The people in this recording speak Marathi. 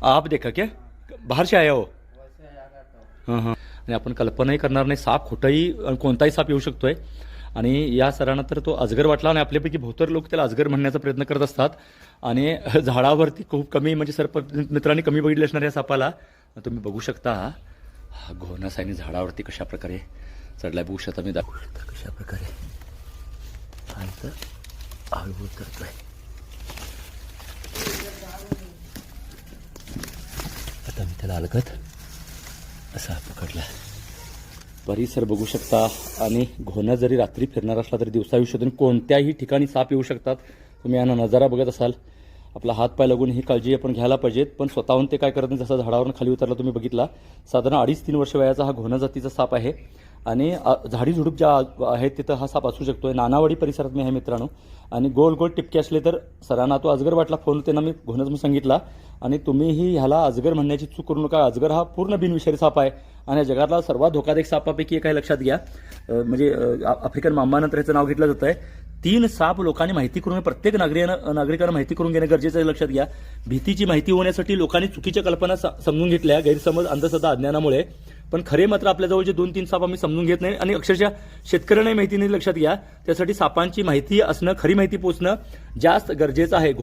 आप देखा क्या बाहेर से आया हो. हां हां. आणि आपण कल्पनाही करणार नाही साप कुठंही कोणताही साप येऊ शकतोय. आणि या सरांना तर तो अजगर वाटला आणि आपल्यापैकी बहुतेक लोक त्याला अजगर म्हणण्याचा प्रयत्न करत असतात. आणि झाडावरती खूप कमी म्हणजे सर्प मित्रांनी कमी बघितले असणार या सापाला. तुम्ही बघू शकता हा घोणस आणि झाडावरती कशा प्रकारे चढलाय बघू शकता. मी दाखवू शकता कशा प्रकारे हा इथं हळूहळू करतोय. आता मी त्याला अलगत असा पकडला. परिसर बघू शकता. आणि घोणा जरी रात्री फिरणार असला तरी दिवसा येऊ शकतो. कोणत्याही ठिकाणी साप येऊ शकतात. तुम्ही यांना नजारा बघत असाल. आपला हात पाय लागून ही काळजी आपण घ्यायला पाहिजेत. पण स्वतःहून ते काय करत नाही. जसा झाडावरून खाली उतरला तुम्ही बघितला. साधारण 2.5-3 वर्ष वयाचा हा घोणा जातीचा साप आहे. आणि झाडी झुडूप ज्या आहेत तिथं हा साप असू शकतोय. नानावाडी परिसरात मी आहे मित्रांनो. आणि गोल गोल टिपके असले तर सरांना तो अजगर वाटला. फोन त्यांना मी घोणच म्हणून सांगितला. आणि तुम्हीही ह्याला अजगर म्हणण्याची चूक करू नका. अजगर हा पूर्ण बिनविषारी साप आहे. आणि जगातला सर्वात धोकादायक सापापैकी एक आहे लक्षात घ्या. म्हणजे आफ्रिकन मांबानंतर याचं नाव घेतलं जात आहे. 3 साप लोकांनी माहिती करून प्रत्येक नागरिकांना माहिती करून घेणं गरजेचं आहे. लक्षात घ्या. भीतीची माहिती होण्यासाठी लोकांनी चुकीच्या कल्पना समजून घेतल्या गैरसमज अंधश्रद्धा अज्ञानामुळे. पण खरे मात्र आपल्याजवळ जे 2-3 साप आम्ही समजून घेत नाही. आणि अक्षरशः शेतकऱ्यांनाही माहिती नाही. लक्षात घ्या. त्यासाठी सापांची माहिती असणं खरी माहिती पोचणं जास्त गरजेचं आहे.